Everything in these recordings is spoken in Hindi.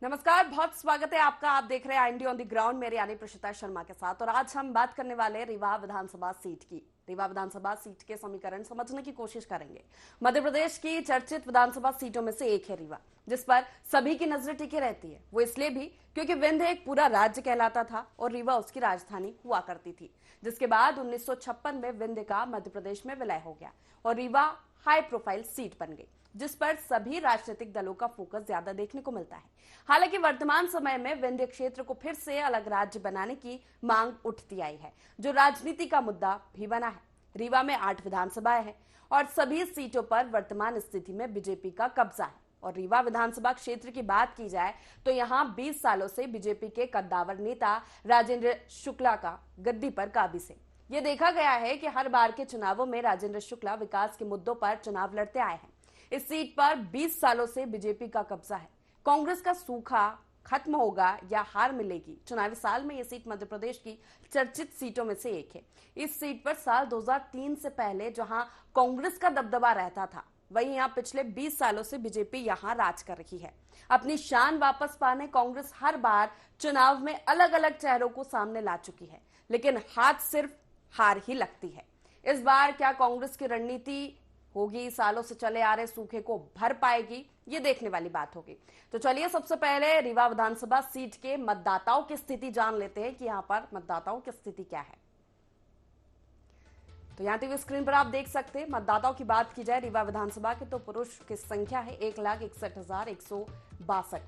नमस्कार, बहुत स्वागत है आपका। आप देख रहे हैं IND ऑन द ग्राउंड, मेरे यानी प्रशिता शर्मा के साथ। और आज हम बात करने वाले हैं रीवा विधानसभा सीट की। रीवा विधानसभा सीट के समीकरण समझने की कोशिश करेंगे। मध्य प्रदेश की चर्चित विधानसभा सीटों में से एक है रीवा, जिस पर सभी की नजर टिकी रहती है। वो इसलिए भी क्योंकि विंध्य एक पूरा राज्य कहलाता था और रीवा उसकी राजधानी हुआ करती थी, जिसके बाद 1956 में विंध्य का मध्य प्रदेश में विलय हो गया और रीवा हाई प्रोफाइल सीट बन गई, जिस पर सभी राजनीतिक दलों का फोकस ज्यादा देखने को मिलता है। हालांकि वर्तमान समय में विंध्य क्षेत्र को फिर से अलग राज्य बनाने की मांग उठती आई है, जो राजनीति का मुद्दा भी बना है। रीवा में 8 विधानसभाएं हैं और सभी सीटों पर वर्तमान स्थिति में बीजेपी का कब्जा है। और रीवा विधानसभा क्षेत्र की बात की जाए तो यहाँ 20 सालों से बीजेपी के कद्दावर नेता राजेंद्र शुक्ला का गद्दी पर काबिज है। ये देखा गया है कि हर बार के चुनावों में राजेंद्र शुक्ला विकास के मुद्दों पर चुनाव लड़ते आए हैं। इस सीट पर 20 सालों से बीजेपी का कब्जा है। कांग्रेस का सूखा खत्म होगा या हार मिलेगी, चुनावी साल में यह सीट मध्य प्रदेश की चर्चित सीटों में से एक है। इस सीट पर साल 2003 से पहले जहां कांग्रेस का दबदबा रहता था, वहीं यहां पिछले 20 सालों से बीजेपी यहां राज कर रही है। अपनी शान वापस पाने कांग्रेस हर बार चुनाव में अलग अलग चेहरों को सामने ला चुकी है, लेकिन हाथ सिर्फ हार ही लगती है। इस बार क्या कांग्रेस की रणनीति होगी, सालों से चले आ रहे सूखे को भर पाएगी, ये देखने वाली बात होगी। तो चलिए सबसे पहले रीवा विधानसभा सीट के मतदाताओं की स्थिति जान लेते हैं कि यहाँ पर मतदाताओं की स्थिति क्या है। तो यहाँ टीवी स्क्रीन पर आप देख सकते हैं। मतदाताओं की बात की जाए रीवा विधानसभा के तो पुरुष की संख्या है 1,61,162।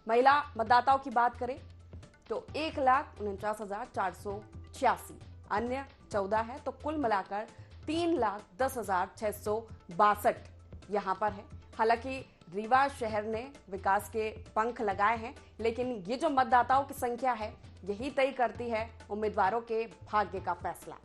महिला मतदाताओं की बात करें तो 1,49,486। अन्य 14 है, तो कुल मिलाकर 3,10,662 यहां पर है। हालांकि रीवा शहर ने विकास के पंख लगाए हैं, लेकिन ये जो मतदाताओं की संख्या है यही तय करती है उम्मीदवारों के भाग्य का फैसला।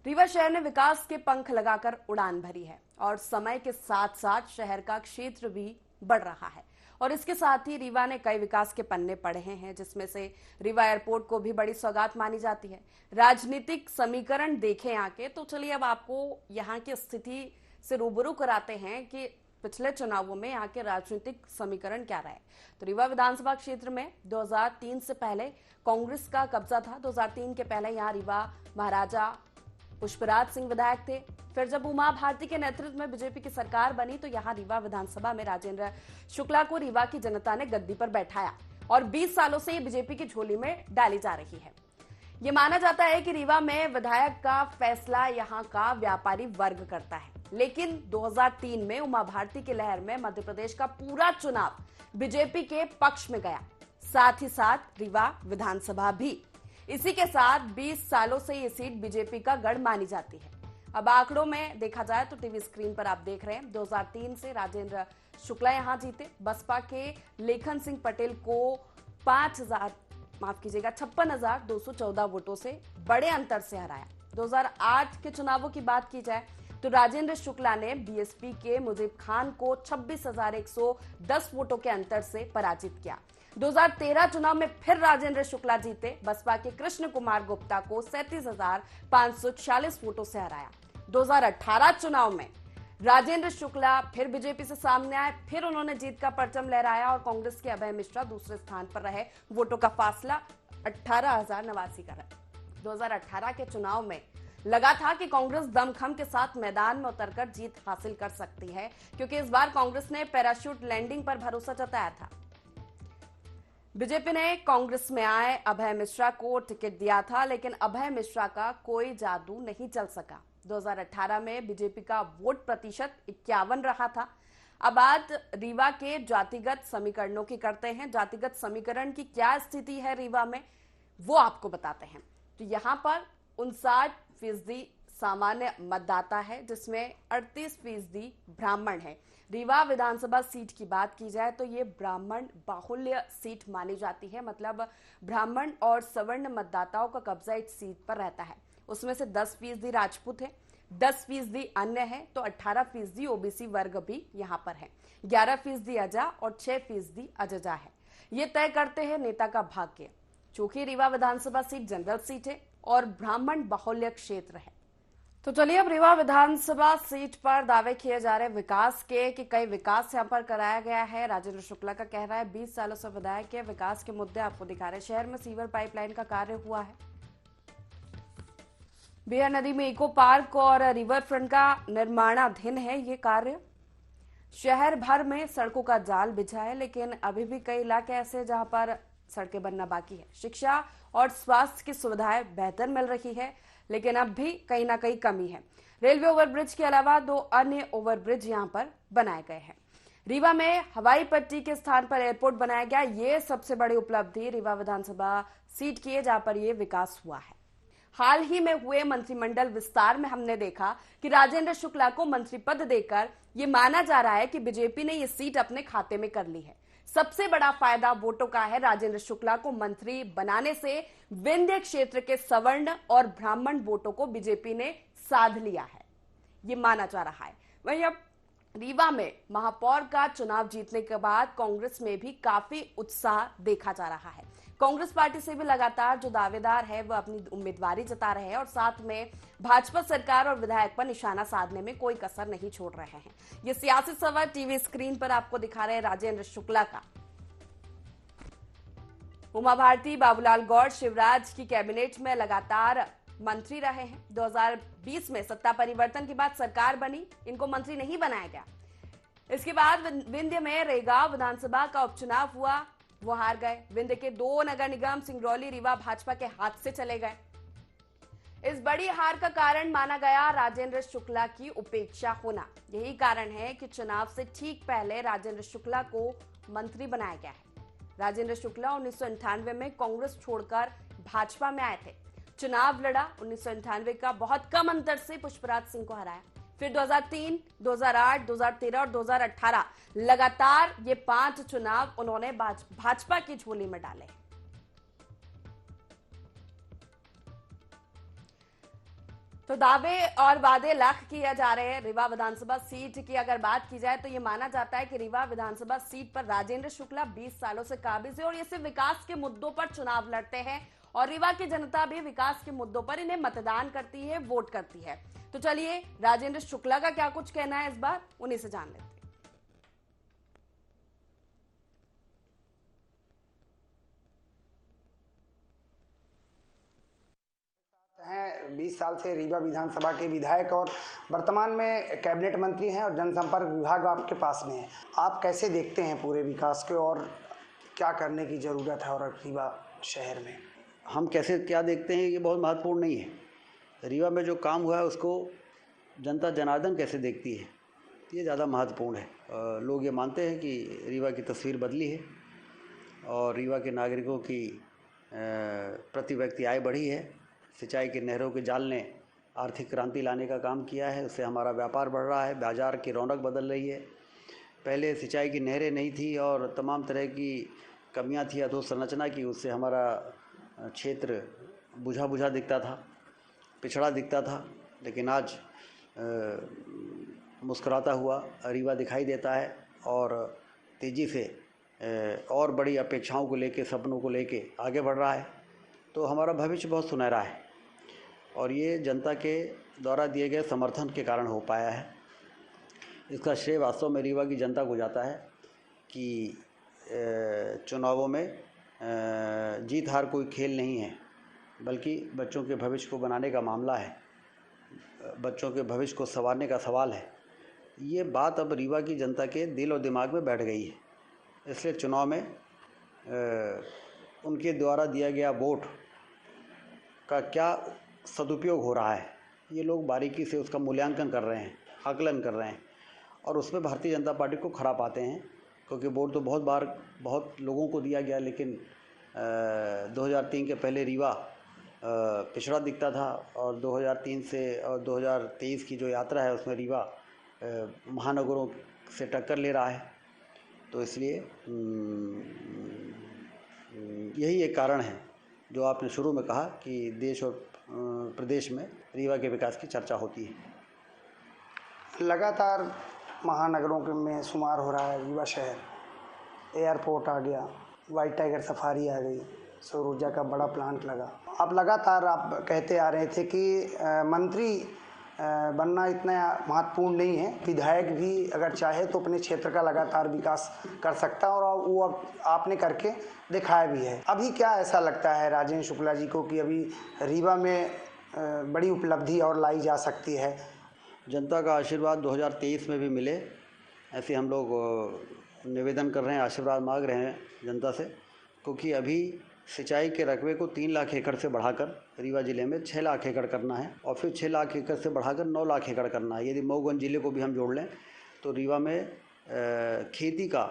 रीवा शहर ने विकास के पंख लगाकर उड़ान भरी है और समय के साथ साथ शहर का क्षेत्र भी बढ़ रहा है। और इसके साथ ही रीवा ने कई विकास के पन्ने पढ़े हैं, जिसमें से रीवा एयरपोर्ट को भी बड़ी सौगात मानी जाती है। राजनीतिक समीकरण देखें आके, तो चलिए अब आपको यहाँ की स्थिति से रूबरू कराते हैं कि पिछले चुनावों में यहाँ के राजनीतिक समीकरण क्या रहे। तो रीवा विधानसभा क्षेत्र में 2003 से पहले कांग्रेस का कब्जा था। 2003 के पहले यहाँ रीवा महाराजा पुष्पराज सिंह विधायक थे। फिर जब उमा भारती के नेतृत्व में बीजेपी की सरकार बनी तो यहाँ रीवा विधानसभा में राजेंद्र शुक्ला को रीवा की जनता ने गद्दी पर बैठाया और 20 सालों से ये बीजेपी की झोली में डाली जा रही है। ये माना जाता है कि रीवा में विधायक का फैसला यहाँ का व्यापारी वर्ग करता है, लेकिन 2003 में उमा भारती की लहर में मध्य प्रदेश का पूरा चुनाव बीजेपी के पक्ष में गया, साथ ही साथ रीवा विधानसभा भी। इसी के साथ 20 सालों से ये सीट बीजेपी का गढ़ मानी जाती है। अब आंकड़ों में देखा जाए तो टीवी स्क्रीन पर आप देख रहे हैं 2003 से राजेंद्र शुक्ला यहां जीते। बसपा के लेखन सिंह पटेल को 56,214 वोटों से बड़े अंतर से हराया। 2008 के चुनावों की बात की जाए तो राजेंद्र शुक्ला ने बीएसपी के मुजीब खान को 26,110 वोटों के अंतर से पराजित किया। 2013 चुनाव में फिर राजेंद्र शुक्ला जीते। बसपा के कृष्ण कुमार गुप्ता को 37,546 वोटों से हराया। 2018 चुनाव में राजेंद्र शुक्ला फिर बीजेपी से सामने आए, फिर उन्होंने जीत का परचम लहराया और कांग्रेस के अभय मिश्रा दूसरे स्थान पर रहे। वोटों का फासला 18,089 का रहा। 2018 के चुनाव में लगा था कि कांग्रेस दमखम के साथ मैदान में उतरकर जीत हासिल कर सकती है, क्योंकि इस बार कांग्रेस ने पैराशूट लैंडिंग पर भरोसा जताया था। बीजेपी ने कांग्रेस में आए अभय मिश्रा को टिकट दिया था, लेकिन अभय मिश्रा का कोई जादू नहीं चल सका। 2018 में बीजेपी का वोट प्रतिशत 51 रहा था। अब बात रीवा के जातिगत समीकरणों की करते हैं। जातिगत समीकरण की क्या स्थिति है रीवा में, वो आपको बताते हैं। तो यहां पर 59% सामान्य मतदाता है, जिसमें 38% ब्राह्मण है। रीवा विधानसभा सीट की बात की जाए तो ये ब्राह्मण बाहुल्य सीट मानी जाती है, मतलब ब्राह्मण और सवर्ण मतदाताओं का कब्जा इस सीट पर रहता है। उसमें से 10% राजपूत है, 10% अन्य है, तो 18% ओबीसी वर्ग भी यहाँ पर है, 11% अजा और 6% अजजा है। ये तय करते हैं नेता का भाग्य। चूंकि रीवा विधानसभा सीट जनरल सीट है और ब्राह्मण बाहुल्य क्षेत्र है, तो चलिए अब रीवा विधानसभा सीट पर दावे किए जा रहे विकास के कि कई विकास यहां पर कराया गया है। राजेंद्र शुक्ला का कहना है 20 सालों से विधायक के विकास के मुद्दे आपको दिखा रहे हैं। शहर में सीवर पाइपलाइन का कार्य हुआ है, बिहार नदी में इको पार्क और रिवर फ्रंट का निर्माणाधीन है ये कार्य। शहर भर में सड़कों का जाल बिछा है, लेकिन अभी भी कई इलाके ऐसे हैं जहां पर सड़कें बनना बाकी है। शिक्षा और स्वास्थ्य की सुविधाएं बेहतर मिल रही है, लेकिन अब भी कहीं ना कहीं कमी है। रेलवे ओवरब्रिज के अलावा 2 अन्य ओवरब्रिज यहां पर बनाए गए हैं। रीवा में हवाई पट्टी के स्थान पर एयरपोर्ट बनाया गया, ये सबसे बड़ी उपलब्धि रीवा विधानसभा सीट की है जहां पर यह विकास हुआ है। हाल ही में हुए मंत्रिमंडल विस्तार में हमने देखा कि राजेंद्र शुक्ला को मंत्री पद देकर यह माना जा रहा है कि बीजेपी ने यह सीट अपने खाते में कर ली है। सबसे बड़ा फायदा वोटों का है। राजेंद्र शुक्ला को मंत्री बनाने से विंध्य क्षेत्र के सवर्ण और ब्राह्मण वोटों को बीजेपी ने साध लिया है, ये माना जा रहा है। वहीं अब रीवा में महापौर का चुनाव जीतने के बाद कांग्रेस में भी काफी उत्साह देखा जा रहा है। कांग्रेस पार्टी से भी लगातार जो दावेदार है वह अपनी उम्मीदवारी जता रहे हैं और साथ में भाजपा सरकार और विधायक पर निशाना साधने में कोई कसर नहीं छोड़ रहे हैं। ये सियासी सवाल टीवी स्क्रीन पर आपको दिखा रहे हैं राजेंद्र शुक्ला का। उमा भारती, बाबूलाल गौड़, शिवराज की कैबिनेट में लगातार मंत्री रहे हैं। 2020 में सत्ता परिवर्तन के बाद सरकार बनी, इनको मंत्री नहीं बनाया गया। इसके बाद विंध्य में रेगांव विधानसभा का उपचुनाव हुआ, वो हार गए। विंध्य के 2 नगर निगम सिंगरौली रीवा भाजपा के हाथ से चले गए। इस बड़ी हार का कारण माना गया राजेंद्र शुक्ला की उपेक्षा होना। यही कारण है कि चुनाव से ठीक पहले राजेंद्र शुक्ला को मंत्री बनाया गया है। राजेंद्र शुक्ला 1998 में कांग्रेस छोड़कर भाजपा में आए थे। चुनाव लड़ा, 1998 का बहुत कम अंतर से पुष्पराज सिंह को हराया। फिर 2003, 2008, 2013 और 2018 लगातार ये 5 चुनाव उन्होंने भाजपा की झोली में डाले। तो दावे और वादे लाख किए जा रहे हैं। रीवा विधानसभा सीट की अगर बात की जाए तो यह माना जाता है कि रीवा विधानसभा सीट पर राजेंद्र शुक्ला 20 सालों से काबिज है और ये सिर्फ विकास के मुद्दों पर चुनाव लड़ते हैं और रीवा की जनता भी विकास के मुद्दों पर इन्हें मतदान करती है, वोट करती है। तो चलिए राजेंद्र शुक्ला का क्या कुछ कहना है इस बार, उन्हीं से जान लेते हैं। 20 साल से रीवा विधानसभा के विधायक और वर्तमान में कैबिनेट मंत्री हैं और जनसंपर्क विभाग आपके पास में है। आप कैसे देखते हैं पूरे विकास को और क्या करने की ज़रूरत है और रीवा शहर में? हम कैसे क्या देखते हैं ये बहुत महत्वपूर्ण नहीं है। रीवा में जो काम हुआ है उसको जनता जनार्दन कैसे देखती है ये ज़्यादा महत्वपूर्ण है। लोग ये मानते हैं कि रीवा की तस्वीर बदली है और रीवा के नागरिकों की प्रति व्यक्ति आय बढ़ी है। सिंचाई के नहरों के जाल ने आर्थिक क्रांति लाने का काम किया है, उससे हमारा व्यापार बढ़ रहा है, बाज़ार की रौनक बदल रही है। पहले सिंचाई की नहरें नहीं थी और तमाम तरह की कमियां थी अधोसंरचना की, उससे हमारा क्षेत्र बुझा बुझा दिखता था, पिछड़ा दिखता था। लेकिन आज मुस्कुराता हुआ रीवा दिखाई देता है और तेज़ी से और बड़ी अपेक्षाओं को लेके, सपनों को लेके आगे बढ़ रहा है। तो हमारा भविष्य बहुत सुनहरा है और ये जनता के द्वारा दिए गए समर्थन के कारण हो पाया है। इसका श्रेय वास्तव में रीवा की जनता को जाता है कि चुनावों में जीत हार कोई खेल नहीं है, बल्कि बच्चों के भविष्य को बनाने का मामला है, बच्चों के भविष्य को संवारने का सवाल है। ये बात अब रीवा की जनता के दिल और दिमाग में बैठ गई है। इसलिए चुनाव में उनके द्वारा दिया गया वोट का क्या सदुपयोग हो रहा है, ये लोग बारीकी से उसका मूल्यांकन कर रहे हैं, आकलन कर रहे हैं और उसमें भारतीय जनता पार्टी को खरा पाते हैं। क्योंकि वोट तो बहुत बार बहुत लोगों को दिया गया, लेकिन 2003 के पहले रीवा पिछड़ा दिखता था और 2003 से और 2023 की जो यात्रा है उसमें रीवा महानगरों से टक्कर ले रहा है। तो इसलिए यही एक कारण है जो आपने शुरू में कहा कि देश और प्रदेश में रीवा के विकास की चर्चा होती है। लगातार महानगरों के में शुमार हो रहा है रीवा शहर। एयरपोर्ट आ गया, वाइट टाइगर सफारी आ गई, सौर ऊर्जा का बड़ा प्लांट लगा। आप लगातार कहते आ रहे थे कि मंत्री बनना इतना महत्वपूर्ण नहीं है। विधायक भी अगर चाहे तो अपने क्षेत्र का लगातार विकास कर सकता है और वो अब आपने करके दिखाया भी है। अभी क्या ऐसा लगता है राजेंद्र शुक्ला जी को कि अभी रीवा में बड़ी उपलब्धि और लाई जा सकती है? जनता का आशीर्वाद 2023 में भी मिले, ऐसे हम लोग निवेदन कर रहे हैं, आशीर्वाद मांग रहे हैं जनता से, क्योंकि अभी सिंचाई के रकबे को 3 लाख एकड़ से बढ़ाकर रीवा ज़िले में 6 लाख एकड़ करना है और फिर 6 लाख एकड़ से बढ़ाकर 9 लाख एकड़ करना है। यदि मऊगंज ज़िले को भी हम जोड़ लें तो रीवा में खेती का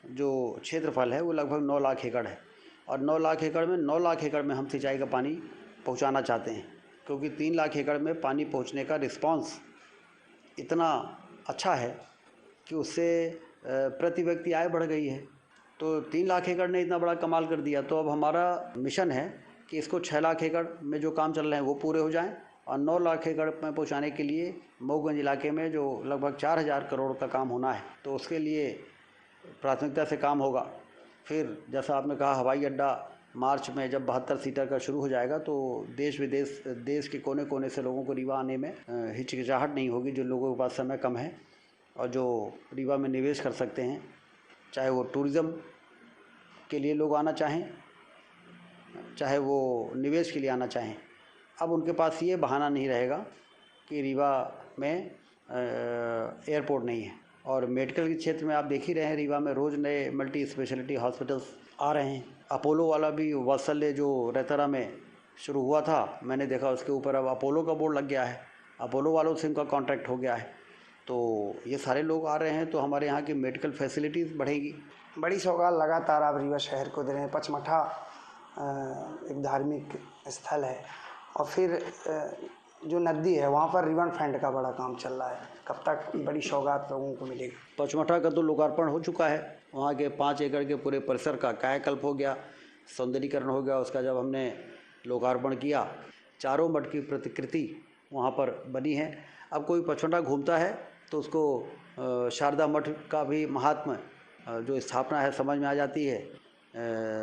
जो क्षेत्रफल है वो लगभग 9 लाख एकड़ है और 9 लाख एकड़ में 9 लाख एकड़ में हम सिंचाई का पानी पहुंचाना चाहते हैं, क्योंकि 3 लाख एकड़ में पानी पहुंचने का रिस्पांस इतना अच्छा है कि उससे प्रति व्यक्ति आय बढ़ गई है। तो 3 लाख एकड़ ने इतना बड़ा कमाल कर दिया, तो अब हमारा मिशन है कि इसको 6 लाख एकड़ में जो काम चल रहे हैं वो पूरे हो जाएं और 9 लाख एकड़ में पहुंचाने के लिए मऊगंज इलाके में जो लगभग 4000 करोड़ का काम होना है, तो उसके लिए प्राथमिकता से काम होगा। फिर जैसा आपने कहा, हवाई अड्डा मार्च में जब 72 सीटर का शुरू हो जाएगा तो देश विदेश देश के कोने कोने से लोगों को रीवा आने में हिचकिचाहट नहीं होगी। जो लोगों के पास समय कम है और जो रीवा में निवेश कर सकते हैं, चाहे वो टूरिज़्म के लिए लोग आना चाहें, चाहे वो निवेश के लिए आना चाहें, अब उनके पास ये बहाना नहीं रहेगा कि रीवा में एयरपोर्ट नहीं है। और मेडिकल के क्षेत्र में आप देख ही रहे हैं, रीवा में रोज़ नए मल्टी स्पेशलिटी हॉस्पिटल्स आ रहे हैं। अपोलो वाला भी वात्सल्य जो रेतरा में शुरू हुआ था, मैंने देखा उसके ऊपर अब अपोलो का बोर्ड लग गया है, अपोलो वालों से उनका कॉन्ट्रैक्ट हो गया है। तो ये सारे लोग आ रहे हैं तो हमारे यहाँ की मेडिकल फैसिलिटीज़ बढ़ेगी। बड़ी सौगात लगातार आप रीवा शहर को दे रहे हैं। पचमढ़ा एक धार्मिक स्थल है और फिर जो नदी है वहाँ पर रिवर फ्रंट का बड़ा काम चल रहा है, कब तक बड़ी सौगात लोगों को मिलेगी? पचमढ़ा का तो लोकार्पण हो चुका है, वहाँ के 5 एकड़ के पूरे परिसर का कायाकल्प हो गया, सौंदर्यीकरण हो गया उसका। जब हमने लोकार्पण किया, चारों मठ की प्रतिकृति वहाँ पर बनी है। अब कोई पचमढ़ा घूमता है तो उसको शारदा मठ का भी महात्म्य जो स्थापना है समझ में आ जाती है,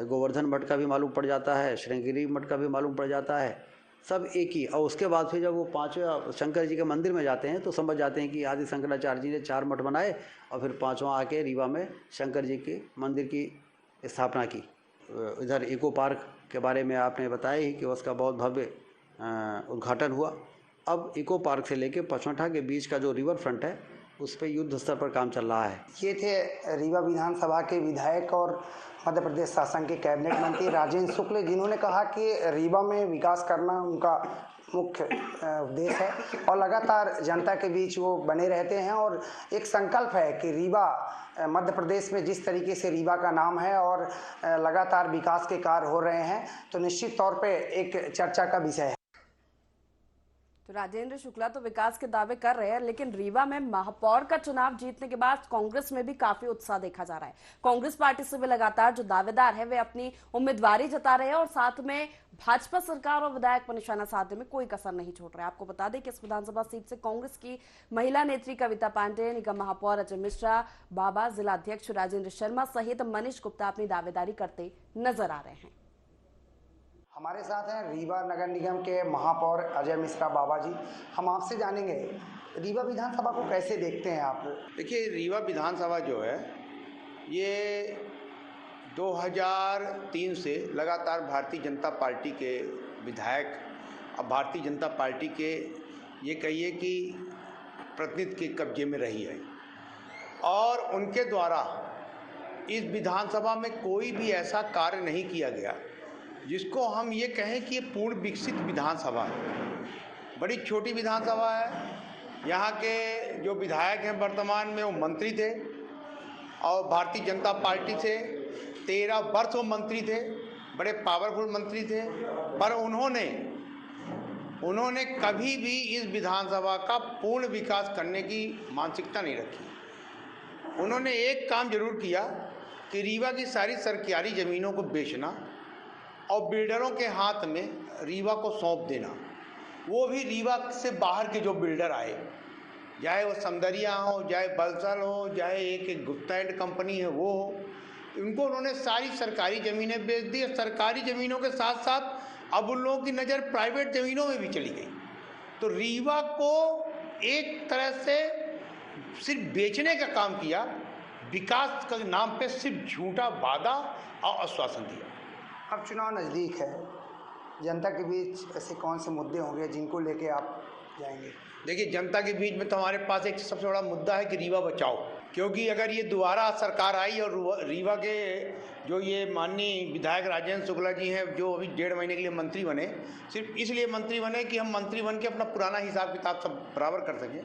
गोवर्धन मठ का भी मालूम पड़ जाता है, श्रृंगेरी मठ का भी मालूम पड़ जाता है, सब एक ही। और उसके बाद फिर जब वो 5वें शंकर जी के मंदिर में जाते हैं तो समझ जाते हैं कि आदि शंकराचार्य जी ने 4 मठ बनाए और फिर 5वां आके रीवा में शंकर जी के मंदिर की स्थापना की। इधर इको पार्क के बारे में आपने बताया ही कि उसका बहुत भव्य उद्घाटन हुआ। अब इको पार्क से लेके पचमढ़ा के बीच का जो रिवर फ्रंट है उस पर युद्ध स्तर पर काम चल रहा है। ये थे रीवा विधानसभा के विधायक और मध्य प्रदेश शासन के कैबिनेट मंत्री राजेंद्र शुक्ल, जिन्होंने कहा कि रीवा में विकास करना उनका मुख्य उद्देश्य है और लगातार जनता के बीच वो बने रहते हैं। और एक संकल्प है कि रीवा मध्य प्रदेश में जिस तरीके से रीवा का नाम है और लगातार विकास के कार्य हो रहे हैं तो निश्चित तौर पे एक चर्चा का विषय है। तो राजेंद्र शुक्ला तो विकास के दावे कर रहे हैं, लेकिन रीवा में महापौर का चुनाव जीतने के बाद कांग्रेस में भी काफी उत्साह देखा जा रहा है। कांग्रेस पार्टी से भी लगातार जो दावेदार है वे अपनी उम्मीदवारी जता रहे हैं और साथ में भाजपा सरकार और विधायक पर निशाना साधने में कोई कसर नहीं छोड़ रहा है। आपको बता दें कि इस विधानसभा सीट से कांग्रेस की महिला नेत्री कविता पांडे, निगम महापौर अजय मिश्रा, बाबा, जिला अध्यक्ष राजेंद्र शर्मा सहित मनीष गुप्ता अपनी दावेदारी करते नजर आ रहे हैं। हमारे साथ हैं रीवा नगर निगम के महापौर अजय मिश्रा बाबा जी। हम आपसे जानेंगे रीवा विधानसभा को कैसे देखते हैं आप? देखिए, रीवा विधानसभा जो है ये 2003 से लगातार भारतीय जनता पार्टी के विधायक, अब भारतीय जनता पार्टी के ये कहिए कि प्रतिनिधि के कब्जे में रही है और उनके द्वारा इस विधानसभा में कोई भी ऐसा कार्य नहीं किया गया जिसको हम ये कहें कि ये पूर्ण विकसित विधानसभा है। बड़ी छोटी विधानसभा है। यहाँ के जो विधायक हैं वर्तमान में वो मंत्री थे और भारतीय जनता पार्टी से 13 वर्ष वो मंत्री थे, बड़े पावरफुल मंत्री थे, पर उन्होंने कभी भी इस विधानसभा का पूर्ण विकास करने की मानसिकता नहीं रखी। उन्होंने एक काम जरूर किया कि रीवा की सारी सरकारी ज़मीनों को बेचना और बिल्डरों के हाथ में रीवा को सौंप देना, वो भी रीवा से बाहर के जो बिल्डर आए, चाहे वो समदरिया हो, चाहे बलसर हो, चाहे एक गुप्ता एंड कंपनी है वो हो, उनको उन्होंने सारी सरकारी ज़मीनें बेच दी। सरकारी ज़मीनों के साथ साथ अब उन लोगों की नज़र प्राइवेट ज़मीनों में भी चली गई। तो रीवा को एक तरह से सिर्फ बेचने का काम किया, विकास के नाम पे सिर्फ झूठा वादा और आश्वासन दिया। अब चुनाव नज़दीक है, जनता के बीच ऐसे कौन से मुद्दे होंगे जिनको लेके आप जाएंगे? देखिए, जनता के बीच में तो हमारे पास एक सबसे बड़ा मुद्दा है कि रीवा बचाओ, क्योंकि अगर ये दोबारा सरकार आई और रीवा के जो ये माननीय विधायक राजेंद्र शुक्ला जी हैं, जो अभी 1.5 महीने के लिए मंत्री बने, सिर्फ इसलिए मंत्री बने कि हम मंत्री बन के अपना पुराना हिसाब किताब सब बराबर कर सकें,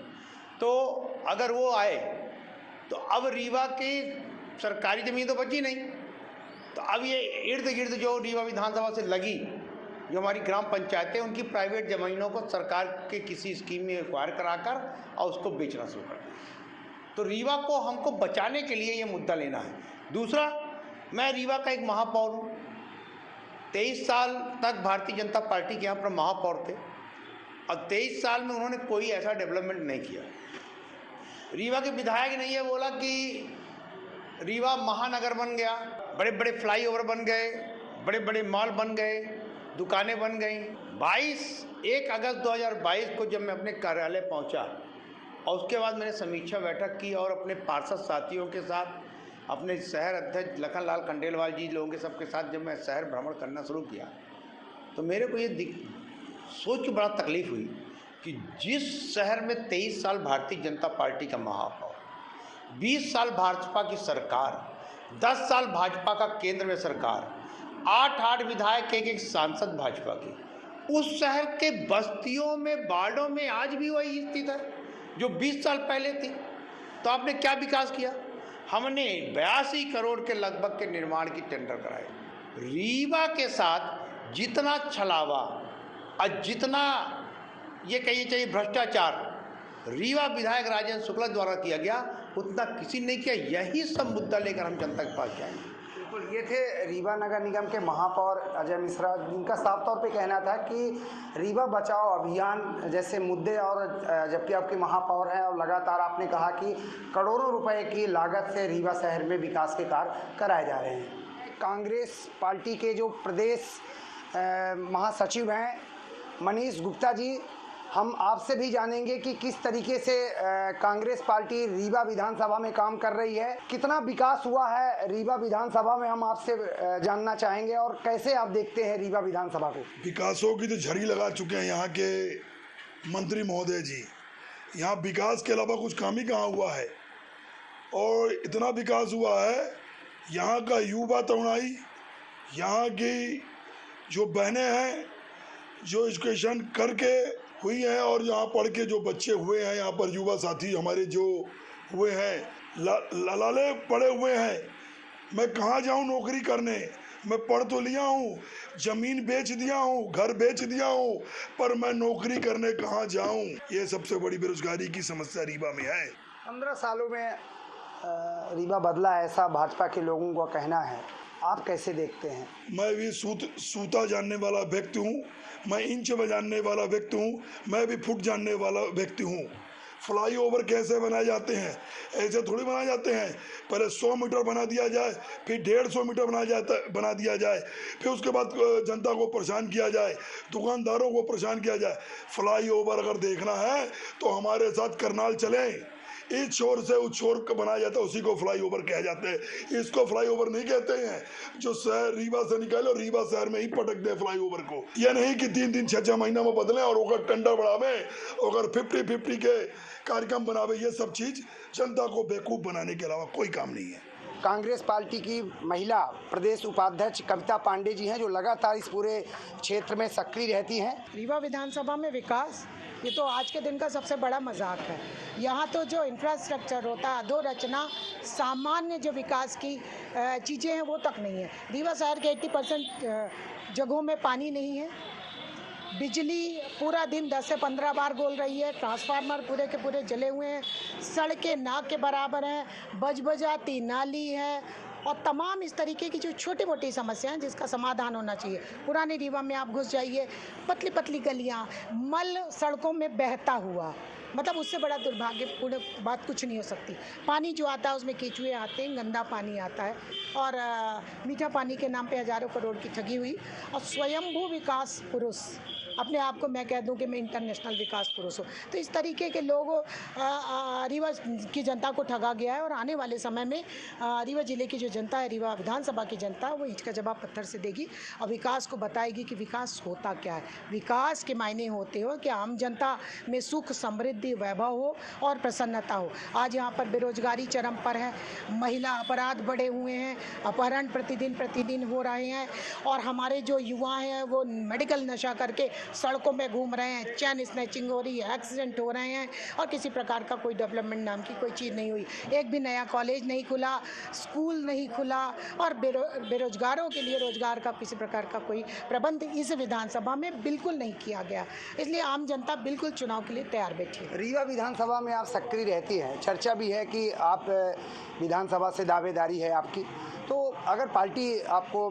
तो अगर वो आए तो अब रीवा की सरकारी ज़मीन तो बची नहीं, तो अब ये इर्द गिर्द जो रीवा विधानसभा से लगी जो हमारी ग्राम पंचायतें, उनकी प्राइवेट ज़मीनों को सरकार के किसी स्कीम में एक्वायर कराकर और उसको बेचना शुरू कर दिया। तो रीवा को हमको बचाने के लिए ये मुद्दा लेना है। दूसरा, मैं रीवा का एक महापौर हूँ, 23 साल तक भारतीय जनता पार्टी के यहाँ पर महापौर थे और 23 साल में उन्होंने कोई ऐसा डेवलपमेंट नहीं किया। रीवा के विधायक ने ये बोला कि रीवा महानगर बन गया, बड़े बड़े फ्लाईओवर बन गए, बड़े बड़े मॉल बन गए, दुकानें बन गई। 1 अगस्त 2022 को जब मैं अपने कार्यालय पहुंचा और उसके बाद मैंने समीक्षा बैठक की और अपने पार्षद साथियों के साथ, अपने शहर अध्यक्ष लखनलाल खंडेलवाल जी लोगों के सबके साथ जब मैं शहर भ्रमण करना शुरू किया, तो मेरे को ये सोच के बड़ा तकलीफ हुई कि जिस शहर में 23 साल भारतीय जनता पार्टी का महापौर, 20 साल भाजपा की सरकार, 10 साल भाजपा का केंद्र में सरकार, 8 विधायक, एक सांसद भाजपा की, उस शहर के बस्तियों में, वार्डों में आज भी वही स्थिति है जो 20 साल पहले थी। तो आपने क्या विकास किया? हमने 82 करोड़ के लगभग के निर्माण की टेंडर कराए। रीवा के साथ जितना छलावा और जितना ये कहिए चाहिए भ्रष्टाचार रीवा विधायक राजेंद्र शुक्ला द्वारा किया गया, उतना किसी ने किया। यही सब मुद्दा लेकर हम जनता के पास जाएंगे। बिल्कुल, ये थे रीवा नगर निगम के महापौर अजय मिश्रा, जिनका साफ तौर पे कहना था कि रीवा बचाओ अभियान जैसे मुद्दे, और जबकि आपके महापौर हैं और लगातार आपने कहा कि करोड़ों रुपए की लागत से रीवा शहर में विकास के कार्य कराए जा रहे हैं। कांग्रेस पार्टी के जो प्रदेश महासचिव हैं मनीष गुप्ता जी, हम आपसे भी जानेंगे कि किस तरीके से कांग्रेस पार्टी रीवा विधानसभा में काम कर रही है, कितना विकास हुआ है रीवा विधानसभा में, हम आपसे जानना चाहेंगे, और कैसे आप देखते हैं रीवा विधानसभा को? विकासों की तो झड़ी लगा चुके हैं यहाँ के मंत्री महोदय जी। यहाँ विकास के अलावा कुछ काम ही कहाँ हुआ है, और इतना विकास हुआ है, यहाँ का युवा तरुणाई, यहाँ की जो बहनें हैं जो एजुकेशन करके हुई हैं और यहाँ पढ़ के जो बच्चे हुए हैं, यहाँ पर युवा साथी हमारे जो हुए हैं, लाले पड़े हुए हैं। मैं कहाँ जाऊँ नौकरी करने? मैं पढ़ तो लिया हूँ, ज़मीन बेच दिया हूँ, घर बेच दिया हूँ, पर मैं नौकरी करने कहाँ जाऊँ? ये सबसे बड़ी बेरोजगारी की समस्या रीवा में है। 15 सालों में रीवा बदला, ऐसा भाजपा के लोगों का कहना है, आप कैसे देखते हैं? मैं भी सूता जानने वाला व्यक्ति हूँ, मैं इंच बजाने वाला व्यक्ति हूँ, मैं भी फुट जानने वाला व्यक्ति हूँ। फ्लाईओवर कैसे बनाए जाते हैं? ऐसे थोड़ी बनाए जाते हैं। पहले 100 मीटर बना दिया जाए, फिर 150 मीटर बना दिया जाए, फिर उसके बाद जनता को परेशान किया जाए, दुकानदारों को परेशान किया जाए। फ्लाईओवर अगर देखना है तो हमारे साथ करनाल चलें। इस छोर से उस छोर का बनाया जाता है, उसी को फ्लाईओवर कहा जाता है। इसको फ्लाईओवर नहीं कहते हैं जो शहर रीवा से निकाले और रीवा शहर में ही पटक दे फ्लाईओवर को। यह नहीं कि 3 6 महीना में बदलें और ओकर टेंडर बढ़ावे, ओकर 50-50 के कार्यक्रम बनावे। ये सब चीज जनता को बेवकूफ बनाने के अलावा कोई काम नहीं है। कांग्रेस पार्टी की महिला प्रदेश उपाध्यक्ष कविता पांडे जी हैं, जो लगातार इस पूरे क्षेत्र में सक्रिय रहती हैं। रीवा विधानसभा में विकास, ये तो आज के दिन का सबसे बड़ा मजाक है। यहाँ तो जो इंफ्रास्ट्रक्चर होता है, अधोरचना, सामान्य जो विकास की चीज़ें हैं वो तक नहीं है। रीवा शहर के 80% जगहों में पानी नहीं है, बिजली पूरा दिन 10 से 15 बार गोल रही है, ट्रांसफार्मर पूरे के पूरे जले हुए हैं, सड़कें ना के बराबर हैं, बजबजाती नाली है और तमाम इस तरीके की जो छोटी मोटी समस्याएं जिसका समाधान होना चाहिए। पुराने रीवा में आप घुस जाइए, पतली पतली गलियां, मल सड़कों में बहता हुआ, मतलब उससे बड़ा दुर्भाग्यपूर्ण बात कुछ नहीं हो सकती। पानी जो आता है उसमें केचुए आते हैं, गंदा पानी आता है और मीठा पानी के नाम पे हज़ारों करोड़ की ठगी हुई। और स्वयंभू विकास पुरुष, अपने आप को मैं कह दूं कि मैं इंटरनेशनल विकास पुरुष हूँ। तो इस तरीके के लोगों रीवा की जनता को ठगा गया है और आने वाले समय में रीवा जिले की जो जनता है, रीवा विधानसभा की जनता, वो ईंट का जवाब पत्थर से देगी और विकास को बताएगी कि विकास होता क्या है। विकास के मायने होते हो कि आम जनता में सुख, समृद्धि, वैभव हो और प्रसन्नता हो। आज यहाँ पर बेरोजगारी चरम पर है, महिला अपराध बढ़े हुए हैं, अपहरण प्रतिदिन हो रहे हैं और हमारे जो युवा हैं वो मेडिकल नशा करके सड़कों में घूम रहे हैं, चैन स्नैचिंग हो रही है, एक्सीडेंट हो रहे हैं और किसी प्रकार का कोई डेवलपमेंट नाम की कोई चीज़ नहीं हुई। एक भी नया कॉलेज नहीं खुला, स्कूल नहीं खुला और बेरोजगारों के लिए रोजगार का किसी प्रकार का कोई प्रबंध इस विधानसभा में बिल्कुल नहीं किया गया। इसलिए आम जनता बिल्कुल चुनाव के लिए तैयार बैठी है। रीवा विधानसभा में आप सक्रिय रहती हैं, चर्चा भी है कि आप विधानसभा से दावेदारी है आपकी, तो अगर पार्टी आपको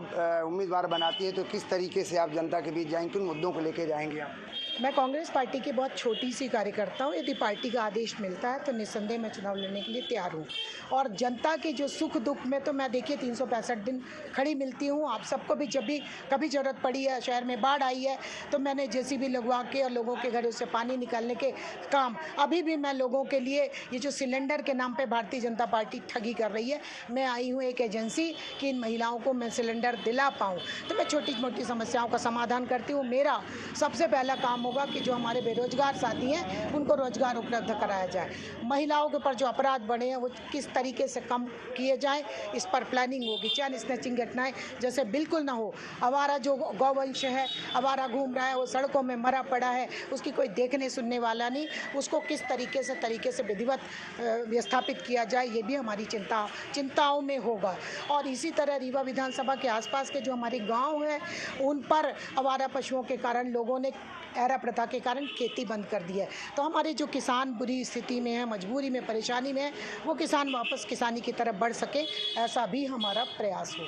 उम्मीदवार बनाती है तो किस तरीके से आप जनता के बीच जाएंगे, किन मुद्दों को लेकर जाएंगे आप? मैं कांग्रेस पार्टी की बहुत छोटी सी कार्यकर्ता हूँ। यदि पार्टी का आदेश मिलता है तो निस्संदेह मैं चुनाव लड़ने के लिए तैयार हूँ और जनता के जो सुख दुख में तो मैं देखिए 365 दिन खड़ी मिलती हूँ। आप सबको भी जब भी कभी ज़रूरत पड़ी है, शहर में बाढ़ आई है तो मैंने जेसीबी लगवा के और लोगों के घरों से पानी निकालने के काम, अभी भी मैं लोगों के लिए ये जो सिलेंडर के नाम पर भारतीय जनता पार्टी ठगी कर रही है, मैं आई हूँ एक एजेंसी कि इन महिलाओं को मैं सिलेंडर दिला पाऊँ। तो मैं छोटी मोटी समस्याओं का समाधान करती हूँ। मेरा सबसे पहला काम होगा कि जो हमारे बेरोजगार साथी हैं उनको रोजगार उपलब्ध कराया जाए। महिलाओं के ऊपर जो अपराध बढ़े हैं वो किस तरीके से कम किए जाएं, इस पर प्लानिंग होगी। चैन स्नैचिंग घटनाएं जैसे बिल्कुल ना हो। आवारा जो गौवंश है, आवारा घूम रहा है, वो सड़कों में मरा पड़ा है, उसकी कोई देखने सुनने वाला नहीं, उसको किस तरीके से विधिवत विस्थापित किया जाए, ये भी हमारी चिंताओं में होगा। और इसी तरह रीवा विधानसभा के आसपास के जो हमारे गाँव हैं उन पर आवारा पशुओं के कारण लोगों ने एरा प्रथा के कारण खेती बंद कर दी है। तो हमारे जो किसान बुरी स्थिति में है, मजबूरी में, परेशानी में है, वो किसान वापस किसानी की तरफ बढ़ सके, ऐसा भी हमारा प्रयास हो।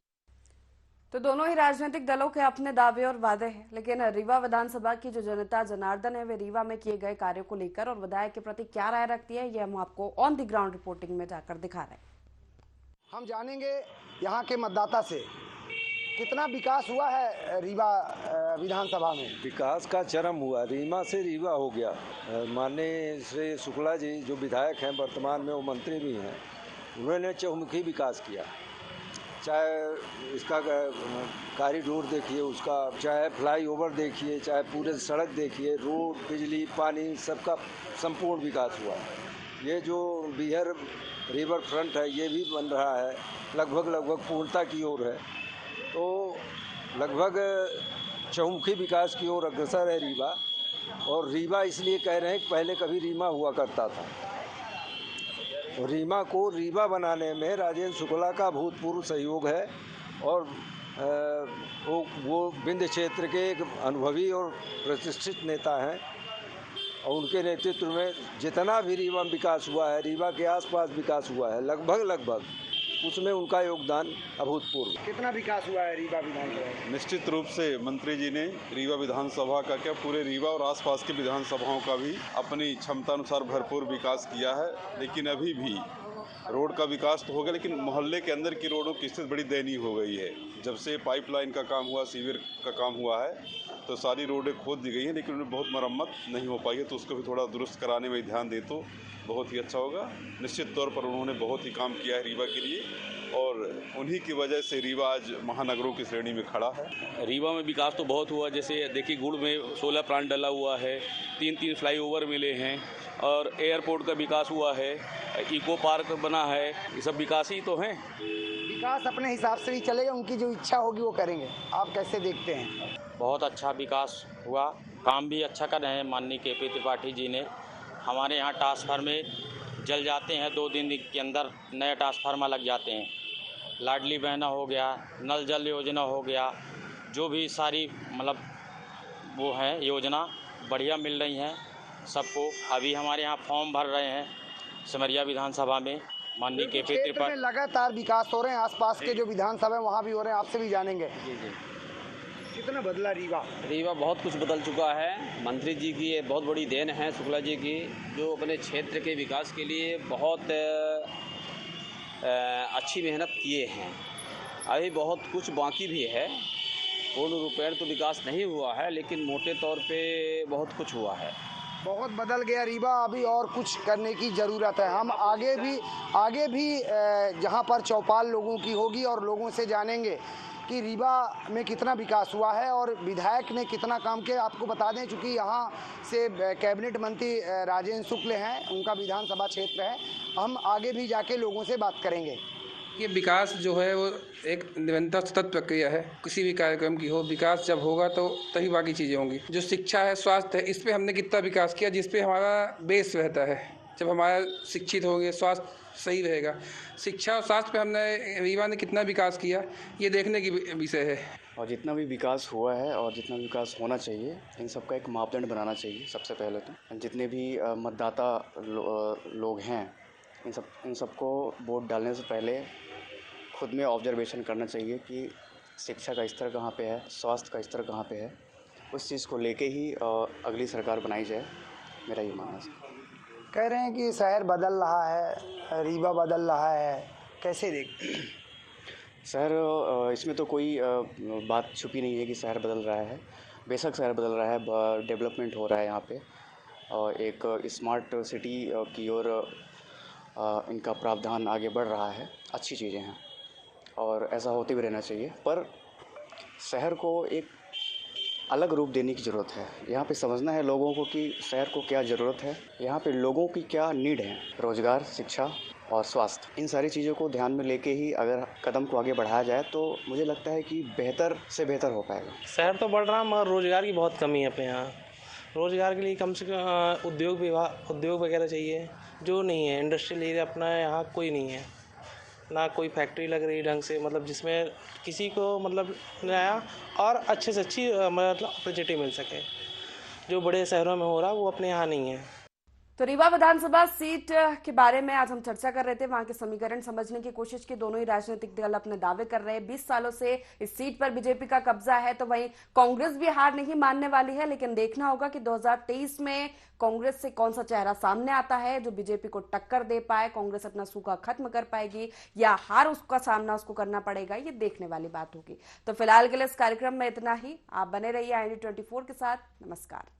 तो दोनों ही राजनीतिक दलों के अपने दावे और वादे हैं, लेकिन रीवा विधानसभा की जो जनता जनार्दन है वे रीवा में किए गए कार्यों को लेकर और विधायक के प्रति क्या राय रखती है, ये हम आपको ऑन द ग्राउंड रिपोर्टिंग में जाकर दिखा रहे हैं। हम जानेंगे यहाँ के मतदाता से कितना विकास हुआ है रीवा विधानसभा में। विकास का चरम हुआ, रीवा से रीवा हो गया। माननीय श्री शुक्ला जी जो विधायक हैं, वर्तमान में वो मंत्री भी हैं, उन्होंने चहुमुखी विकास किया। चाहे इसका कॉरिडोर देखिए, उसका चाहे फ्लाईओवर देखिए, चाहे पूरे सड़क देखिए, रोड, बिजली, पानी, सबका संपूर्ण विकास हुआ। ये जो बिहार रिवर फ्रंट है ये भी बन रहा है, लगभग पूर्णता की ओर है। तो लगभग चहुमुखी विकास की ओर अग्रसर है रीवा। और रीवा इसलिए कह रहे हैं कि पहले कभी रीवा हुआ करता था। और रीवा को रीवा बनाने में राजेंद्र शुक्ला का भूतपूर्व सहयोग है और वो विंध्य क्षेत्र के एक अनुभवी और प्रतिष्ठित नेता हैं और उनके नेतृत्व में जितना भी रीवा में विकास हुआ है, रीवा के आसपास विकास हुआ है, लगभग उसमें उनका योगदान अभूतपूर्व। कितना विकास हुआ है रीवा विधानसभा? निश्चित रूप से मंत्री जी ने रीवा विधानसभा का क्या पूरे रीवा और आसपास की विधानसभाओं का भी अपनी क्षमता अनुसार भरपूर विकास किया है। लेकिन अभी भी रोड का विकास तो हो गया, लेकिन मोहल्ले के अंदर की रोडों की स्थिति बड़ी दयनीय हो गई है। जब से पाइपलाइन का काम हुआ, सीवर का काम हुआ है, तो सारी रोडें खोद दी गई हैं, लेकिन उनमें बहुत मरम्मत नहीं हो पाई है। तो उसको भी थोड़ा दुरुस्त कराने में ध्यान दे तो बहुत ही अच्छा होगा। निश्चित तौर पर उन्होंने बहुत ही काम किया है रीवा के लिए और उन्हीं की वजह से रीवा आज महानगरों की श्रेणी में खड़ा है। रीवा में विकास तो बहुत हुआ, जैसे देखिए गुड़ में 16 प्लांट डला हुआ है, 3 फ्लाईओवर मिले हैं और एयरपोर्ट का विकास हुआ है, इको पार्क बना है। ये सब विकास ही तो हैं। विकास अपने हिसाब से ही चलेगा, उनकी जो इच्छा होगी वो करेंगे। आप कैसे देखते हैं? बहुत अच्छा विकास हुआ, काम भी अच्छा कर रहे हैं माननीय KP त्रिपाठी जी ने। हमारे यहाँ ट्रांसफार्मर जल जाते हैं, 2 दिन के अंदर नए ट्रांसफार्मर लग जाते हैं। लाडली बहना हो गया, नल जल योजना हो गया, जो भी सारी मतलब वो हैं योजना बढ़िया मिल रही हैं सबको। अभी हमारे यहाँ फॉर्म भर रहे हैं सिमरिया विधानसभा में माननीय KP त्रिपाठी। लगातार विकास हो रहे हैं, आसपास के जो विधानसभा है वहाँ भी हो रहे हैं, आपसे भी जानेंगे। कितना बदला रीवा? रीवा बहुत कुछ बदल चुका है। मंत्री जी की ये बहुत बड़ी देन है, शुक्ला जी की, जो अपने क्षेत्र के विकास के लिए बहुत अच्छी मेहनत किए हैं। अभी बहुत कुछ बाकी भी है, पूर्ण रूपेण तो विकास नहीं हुआ है, लेकिन मोटे तौर पे बहुत कुछ हुआ है। बहुत बदल गया रीवा, अभी और कुछ करने की ज़रूरत है। हम आगे भी जहां पर चौपाल लोगों की होगी और लोगों से जानेंगे कि रीवा में कितना विकास हुआ है और विधायक ने कितना काम किया। आपको बता दें, चूँकि यहाँ से कैबिनेट मंत्री राजेंद्र शुक्ल हैं, उनका विधानसभा क्षेत्र है, हम आगे भी जाके लोगों से बात करेंगे। ये विकास जो है वो एक निरंतर सतत प्रक्रिया है, किसी भी कार्यक्रम की हो। विकास जब होगा तो तभी बाकी चीज़ें होंगी। जो शिक्षा है, स्वास्थ्य है, इस पे हमने कितना विकास किया, जिस पे हमारा बेस रहता है। जब हमारा शिक्षित होंगे, स्वास्थ्य सही रहेगा। शिक्षा और स्वास्थ्य पे हमने रीवा ने कितना विकास किया, ये देखने की विषय है। और जितना भी विकास हुआ है और जितना विकास होना चाहिए, इन सब का एक मापदंड बनाना चाहिए। सबसे पहले तो जितने भी मतदाता लोग हैं, इन सबको वोट डालने से पहले खुद में ऑब्जर्वेशन करना चाहिए कि शिक्षा का स्तर कहाँ पे है, स्वास्थ्य का स्तर कहाँ पे है। उस चीज़ को लेके ही अगली सरकार बनाई जाए, मेरा ये मानना है। कह रहे हैं कि शहर बदल रहा है, रीवा बदल रहा है, कैसे देखते हैं? शहर, इसमें तो कोई बात छुपी नहीं है कि शहर बदल रहा है। बेशक शहर बदल रहा है, डेवलपमेंट हो रहा है यहाँ पे, और एक स्मार्ट सिटी की ओर इनका प्रावधान आगे बढ़ रहा है। अच्छी चीज़ें हैं और ऐसा होते भी रहना चाहिए, पर शहर को एक अलग रूप देने की ज़रूरत है। यहाँ पे समझना है लोगों को कि शहर को क्या ज़रूरत है, यहाँ पे लोगों की क्या नीड है। रोज़गार, शिक्षा और स्वास्थ्य, इन सारी चीज़ों को ध्यान में लेके ही अगर कदम को आगे बढ़ाया जाए तो मुझे लगता है कि बेहतर से बेहतर हो पाएगा। शहर तो बढ़ रहा है मगर रोज़गार की बहुत कमी है अपने यहाँ। रोज़गार के लिए कम से कम उद्योग वगैरह चाहिए, जो नहीं है। इंडस्ट्रियल एरिया अपना यहाँ कोई नहीं है, ना कोई फैक्ट्री लग रही ढंग से, मतलब जिसमें किसी को मतलब नया और अच्छे से अच्छी मतलब अपॉर्चुनिटी मिल सके। जो बड़े शहरों में हो रहा है वो अपने यहाँ नहीं है। तो रीवा विधानसभा सीट के बारे में आज हम चर्चा कर रहे थे। वहां के समीकरण समझने की कोशिश की। दोनों ही राजनीतिक दल अपने दावे कर रहे हैं। 20 सालों से इस सीट पर बीजेपी का कब्जा है, तो वहीं कांग्रेस भी हार नहीं मानने वाली है। लेकिन देखना होगा कि 2023 में कांग्रेस से कौन सा चेहरा सामने आता है जो बीजेपी को टक्कर दे पाए। कांग्रेस अपना सूखा खत्म कर पाएगी या हार उसका सामना उसको करना पड़ेगा, ये देखने वाली बात होगी। तो फिलहाल के लिए इस कार्यक्रम में इतना ही। आप बने रहिए IND 24 के साथ। नमस्कार।